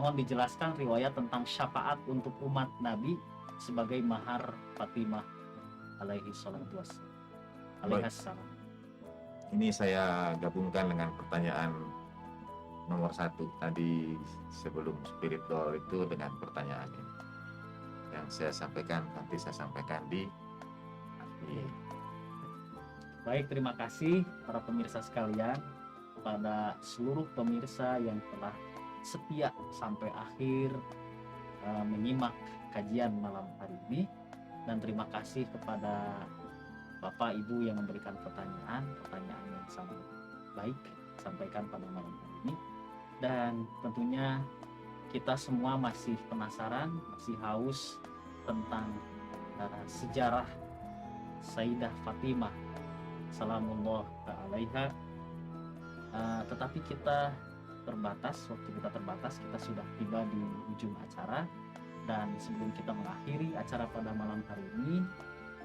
Mohon dijelaskan riwayat tentang syafaat untuk umat Nabi sebagai mahar Fatimah alaihi salatu wassalam. Alaihassalam. Ini saya gabungkan dengan pertanyaan nomor 1 tadi sebelum spiritual itu dengan pertanyaan ini. Yang saya sampaikan nanti saya sampaikan di akhir. Baik, terima kasih para pemirsa sekalian, kepada seluruh pemirsa yang telah setia sampai akhir menyimak kajian malam hari ini, dan terima kasih kepada Bapak Ibu yang memberikan pertanyaan yang sangat baik sampaikan pada malam hari ini. Dan tentunya kita semua masih penasaran, masih haus tentang sejarah Sayyidah Fatimah salamullah alaiha. Tetapi kita terbatas, waktu kita terbatas, kita sudah tiba di ujung acara. Dan sebelum kita mengakhiri acara pada malam hari ini,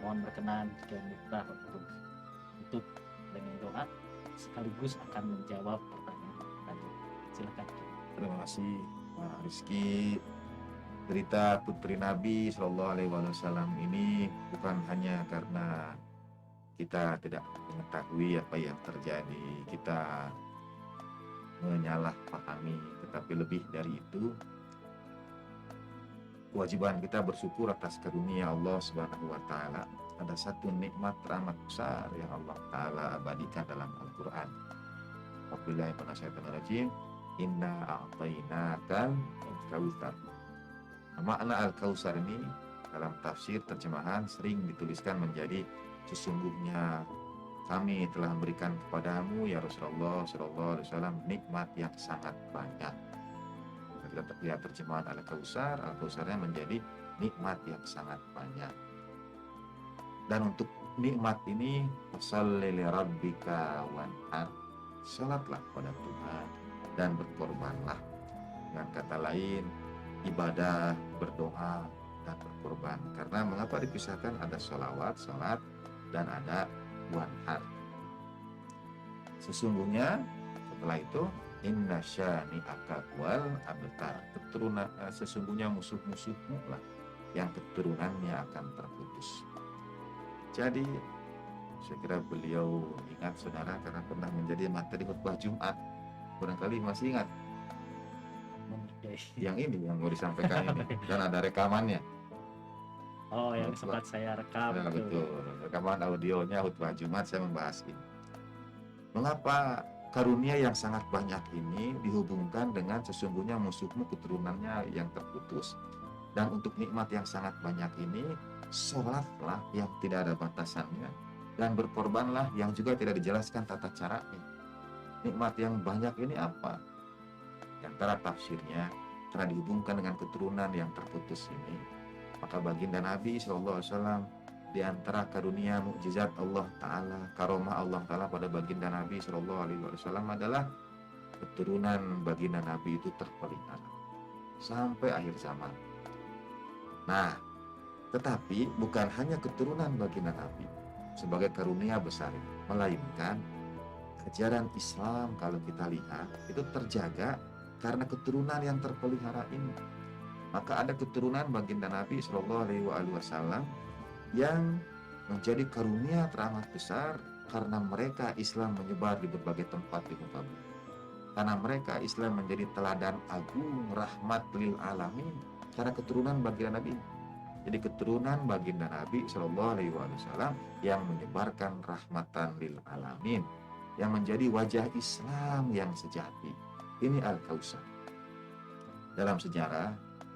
mohon berkenan Kiai Miftah untuk tutup dengan doa sekaligus akan menjawab pertanyaan tadi. Silakan. Terima kasih Pak Rizky. Cerita putri Nabi Shallallahu Alaihi Wasallam ini bukan hanya karena kita tidak mengetahui apa yang terjadi, kita menyalahpahami, tetapi lebih dari itu kewajiban kita bersyukur atas karunia Allah Subhanahu wa taala. Ada satu nikmat teramat besar yang Allah taala abadikan dalam Al-Qur'an. Wabillahi minasyaitonir rajim. Inna a'tainakal kautsar. Makna Al-Kautsar ini dalam tafsir terjemahan sering dituliskan menjadi sesungguhnya kami telah memberikan kepadamu ya Rasulullah sallallahu alaihi wasallam nikmat yang sangat banyak. Kita lihat terjemahan Al-Kautsar, Al-Kautsarnya menjadi nikmat yang sangat banyak. Dan untuk nikmat ini, fasholli li rabbika wanhar, salatlah pada Tuhan dan berkorbanlah. Dengan kata lain, ibadah, berdoa, dan berkorban. Karena mengapa dipisahkan ada sholawat, salat, dan ada wanhar. Sesungguhnya setelah itu inna syani'aka wal abtar, keturunan sesungguhnya musuh-musuhmu lah yang keturunannya akan terputus. Jadi saya kira beliau ingat saudara karena pernah menjadi materi khutbah Jumat, barangkali masih ingat yang ini yang mau disampaikan ini dan ada rekamannya. Oh, yang sempat saya rekam. Ya, betul, rekaman audionya khutbah Jumat saya membahas ini. Mengapa karunia yang sangat banyak ini dihubungkan dengan sesungguhnya musuhmu keturunannya yang terputus. Dan untuk nikmat yang sangat banyak ini, sholatlah yang tidak ada batasannya, dan berkorbanlah yang juga tidak dijelaskan tata caranya. Nikmat yang banyak ini apa? Di antara tafsirnya, karena dihubungkan dengan keturunan yang terputus ini, maka baginda Nabi SAW di antara karunia mukjizat Allah Ta'ala, karomah Allah Ta'ala pada baginda Nabi SAW adalah keturunan baginda Nabi itu terpelihara sampai akhir zaman. Nah, tetapi bukan hanya keturunan baginda Nabi sebagai karunia besar, melainkan ajaran Islam kalau kita lihat itu terjaga karena keturunan yang terpelihara ini. Maka ada keturunan baginda Nabi Shallallahu Alaihi Wasallam yang menjadi karunia teramat besar karena mereka Islam menyebar di berbagai tempat di muka bumi. Karena mereka Islam menjadi teladan agung rahmat lil alamin karena keturunan baginda Nabi. Jadi keturunan baginda Nabi Shallallahu Alaihi Wasallam yang menyebarkan rahmatan lil alamin, yang menjadi wajah Islam yang sejati. Ini Al-Kautsar. Dalam sejarah,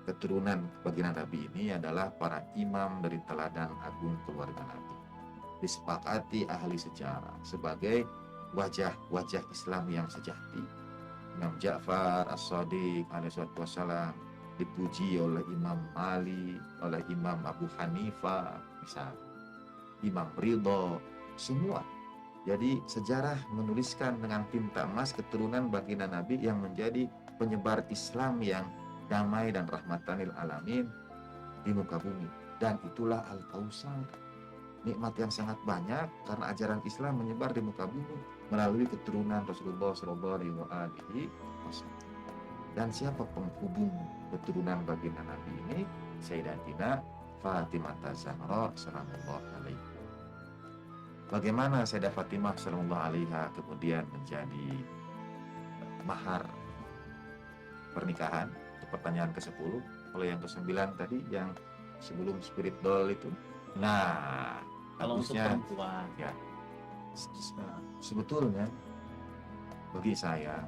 keturunan baginda Nabi ini adalah para imam dari teladan agung keluarga Nabi. Disepakati ahli sejarah sebagai wajah-wajah Islam yang sejati. Imam Ja'far As-Shadiq alaihi wassalam dipuji oleh Imam Ali, oleh Imam Abu Hanifah, misalnya Imam Ridho, semua. Jadi sejarah menuliskan dengan tinta emas keturunan baginda Nabi yang menjadi penyebar Islam yang damai dan rahmatan lil alamin di muka bumi. Dan itulah Al-Kautsar, nikmat yang sangat banyak karena ajaran Islam menyebar di muka bumi melalui keturunan Rasulullah SAW. Dan siapa penghubung keturunan baginda Nabi ini? Sayyidatina Fatimah Zahra sallallahu alaihi. Bagaimana Sayyidah Fatimah sallallahu alaiha kemudian menjadi mahar pernikahan? Itu pertanyaan ke-10. Kalau yang ke-9 tadi yang sebelum spirit doll itu. Nah, Kalau untuk bagusnya perempuan, ya, sebetulnya bagi saya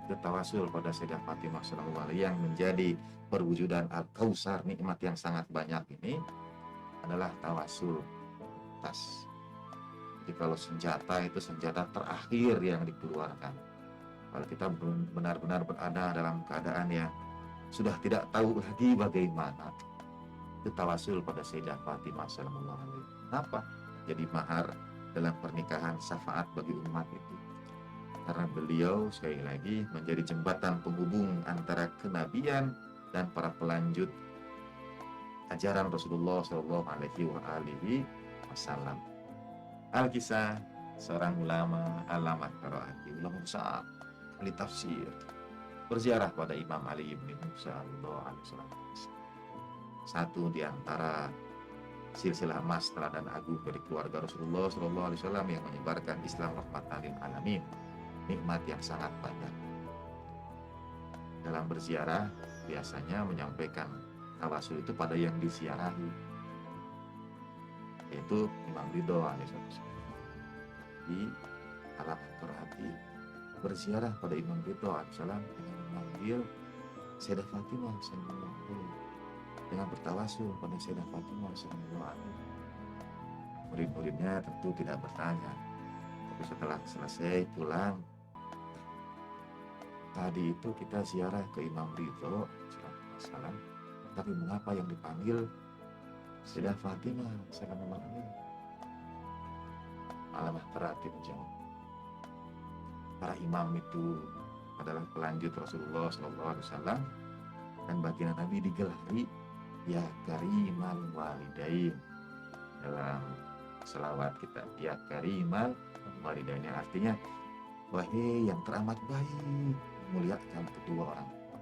bertawasul pada Sayyidah Fatimah sallallahu alaihi yang menjadi perwujudan al-kausar, nikmat yang sangat banyak ini adalah tawasul tas. Jadi kalau senjata itu senjata terakhir yang dikeluarkan. Kalau kita benar-benar berada dalam keadaan yang sudah tidak tahu lagi bagaimana, itu tawasul pada Sayyidah Fatimah sallallahu alaihi. Kenapa? Jadi mahar dalam pernikahan syafaat bagi umat itu. Karena beliau sekali lagi menjadi jembatan penghubung antara kenabian dan para pelanjut ajaran Rasulullah Shallallahu Alaihi Wasallam. Al-Kisah seorang ulama Allamah Qaraati, ulama besar ahli tafsir, berziarah pada Imam Ali bin Musa alaihissalam. Satu di antara silsilah emas teladan agung dari keluarga Rasulullah Shallallahu Alaihi Wasallam yang menyebarkan Islam rahmatan lil alamin. Nikmat yang sangat banyak. Dalam berziarah biasanya menyampaikan tawasul itu pada yang disiarahi, yaitu Imam Ridho alaihissalam. Di Allamah Qaraati berziarah pada Imam Ridho alaihissalam dengan memanggil Sayyidah Fatimah sallallahu alaihi, dengan bertawasul pada Sayyidah Fatimah sallallahu alaihi. Murid-muridnya tentu tidak bertanya, tapi setelah selesai pulang, tadi itu kita ziarah ke Imam Ridho salam, tapi mengapa yang dipanggil Sayyidah Fatimah sallallahu alaihi? Allamah Qaraati menjawab, para imam itu adalah pelanjut Rasulullah sallallahu alaihi wasallam, dan baginda Nabi digelari ya karimal walidain dalam selawat kita, ya karimal walidain, yang artinya wahai yang teramat baik, muliakan kedua orang tua.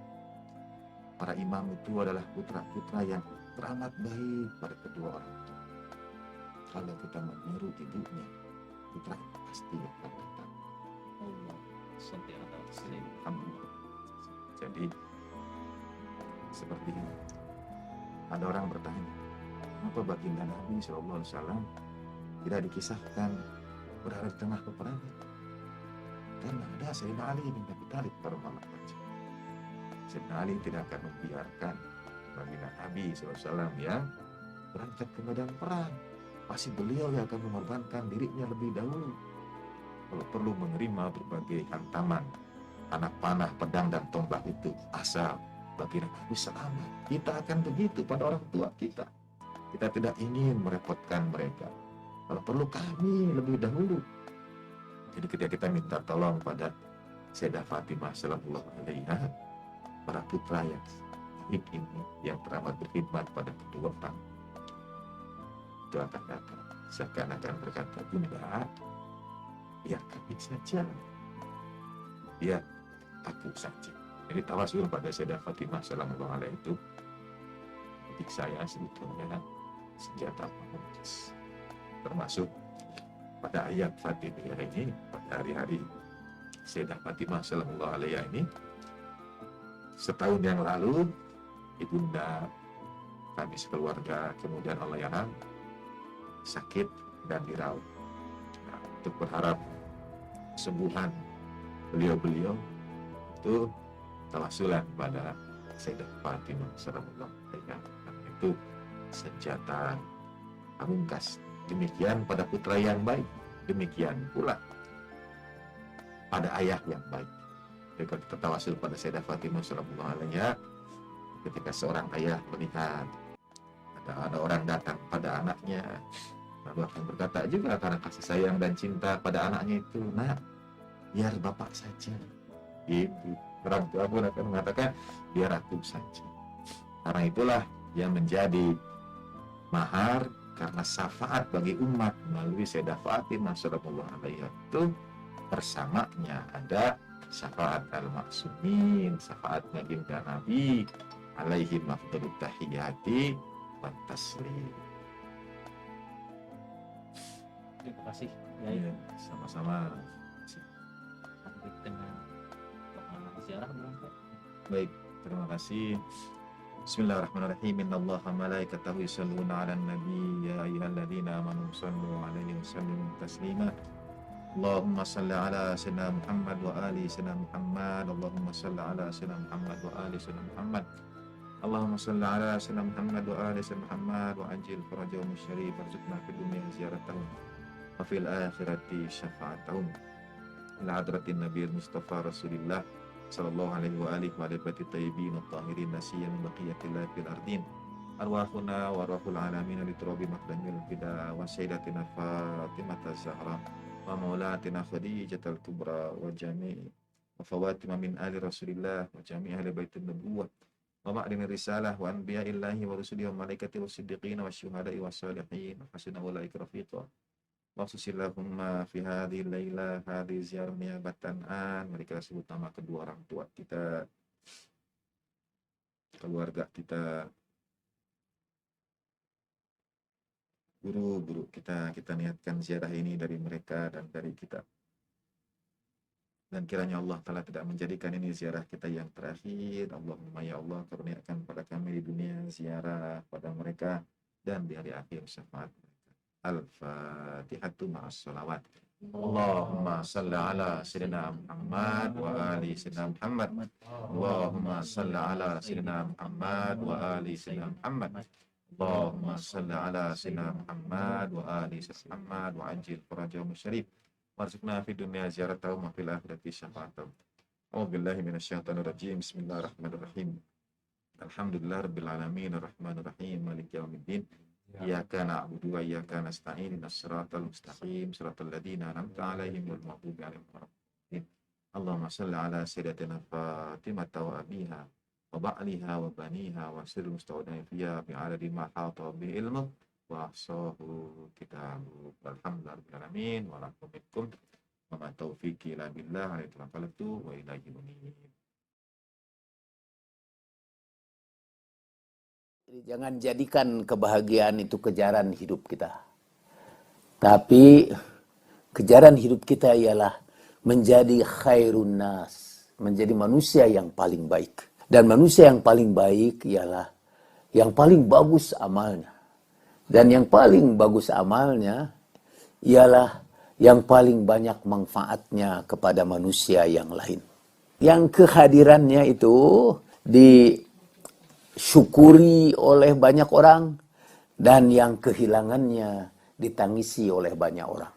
Para imam itu adalah putra-putra yang teramat baik pada kedua orang tua. Kalau kita meniru ibunya, putra itu pasti akan datang. Allah sentiasa taslim. Jadi seperti ini. Ada orang bertanya, kenapa baginda Nabi SAW tidak dikisahkan berada di tengah peperangan? Karena ada Sayyidina Ali bin Abi Thalib pada malam itu. Sayyidina Ali tidak akan membiarkan baginda Nabi SAW yang berangkat ke medan perang. Pasti beliau yang akan mengorbankan dirinya lebih dahulu. Kalau perlu menerima berbagai hantaman, anak panah, pedang, dan tombak itu, asal baginda Nabi selamat. Kita akan begitu pada orang tua kita. Kita tidak ingin merepotkan mereka. Kalau perlu kami lebih dahulu. Jadi ketika kita minta tolong pada Sayyidah Fatimah sallallahu alaihi, para putra yang baik ini yang teramat berkhidmat pada kedua orang, itu akan datang seakan-akan berkata, Bunda, biar kami saja, biar aku saja. Jadi tawasul pada Sayyidah Fatimah sallallahu alaihi itu bagi saya sebetulnya senjata pemungkis, termasuk pada ayat Fatihah ini, pada hari-hari Sayyidah Fatimah sallallahu alaihi ini. Setahun yang lalu ibunda kami sekeluarga kemudian Allahyarham sakit dan dirawat. Nah, untuk berharap kesembuhan beliau-beliau itu tawasulan pada Sayyidah Fatimah sallallahu alaihi. Itu senjata pamungkas. Demikian pada putra yang baik, demikian pula pada ayah yang baik. Jika kita tawasul pada Sayyidah Fatimah sallallahu alaihi, ketika seorang ayah melihat ada orang datang pada anaknya, lalu akan berkata juga karena kasih sayang dan cinta pada anaknya itu, nak, biar bapak saja. Itu orang tua pun akan mengatakan, biar aku saja. Karena itulah yang menjadi mahar karena syafaat bagi umat melalui Sayyidah Fatimah sallallahu alaihi itu bersamanya ada syafaat al-maksumin, syafaat baginda Nabi alaihi afdhalut tahiyati wa taslim. Terima kasih Kiai. Ya, sama-sama. Lanjut dengan doa ziarah berangkat. Baik, terima kasih. Bismillahirrahmanirrahim. Innallaha malaikatahu yusholluna 'alan nabi ya ayyuhalladzina amanu shallu 'alaihi wa sallimu taslima. Allahumma shalli ala sayyidina Muhammad wa ali sayyidina Muhammad. Allahumma shalli ala sayyidina Muhammad wa ali sayyidina Muhammad. Allahumma shalli ala sayyidina Muhammad wa ali sayyidina Muhammad wa ajil farajahum syarif warzuqna fid dunya ziyaratahum wa fil akhirati syafa'atahum ila hadratin nabiyil mustafa rasulillah sallallahu alaihi wa alihi wa alihi tayyibin at-tahirin nasiyan baqiyatillah fil ardin arwahuna wa arwahul alamin li turabi maqdamil fida wa sayyidatina Fatimah az-Zahra wa maulatina Khadijatul Kubra wa jami' wa fawatima min ali Rasulillah wa jami' ahli baitin nubuwah wa ma'dini risalah wa anbiya'illahi wa rusulihi wa malaikati wa siddiqina wa syuhada'i wa salihin wa hasuna ulaika rafiqa. Maksudillahumma fi hadhihi layla hadhihi ziarah niyabatan an. Mari kita sebut nama kedua orang tua kita, keluarga kita, guru-guru kita. Kita niatkan ziarah ini dari mereka dan dari kita. Dan kiranya Allah Ta'ala tidak menjadikan ini ziarah kita yang terakhir. Allahumma ya Allah karuniakan pada kami di dunia ziarah pada mereka dan di hari akhir syafaat mereka. Al-Fatihatu ma'as salawat. Allahumma salli ala sayyidina Muhammad wa ali sayyidina Muhammad. Allahumma salli ala sayyidina Muhammad wa ali sayyidina Muhammad. Allahumma salli ala sayyidina Muhammad wa ali sayyidina Muhammad wa ajil farajahum syarif warzuqna fid dunya ziyaratahum wa fil akhirati syafa'atahum. A'udzubillahi minasyaitonir rajim. Bismillahirrahmanirrahim. Alhamdulillahirabbil alamin arrahmanir rahim maliki yaumiddin. Iyyaka na'budu wa iyyaka nasta'in ihdinas siratal mustaqim siratal ladzina an'amta 'alaihim ghairil maghdubi 'alaihim waladdallin. Allahumma shalli 'ala sayyidatina Fatimah wa abiha wa ba'liha wa baniha wa sirril mustawdai fiha bi'adadi ma hata bi ilmu wa ahsahu kitabu. Alhamdulillahirabbil alamin wa la minkum wa ma taufiqi illa billah alaihi tawakkaltu wa ilaihi unib. Jangan jadikan kebahagiaan itu kejaran hidup kita. Tapi kejaran hidup kita ialah menjadi khairun nas, menjadi manusia yang paling baik. Dan manusia yang paling baik ialah yang paling bagus amalnya. Dan yang paling bagus amalnya ialah yang paling banyak manfaatnya kepada manusia yang lain. Yang kehadirannya itu disyukuri oleh banyak orang dan yang kehilangannya ditangisi oleh banyak orang.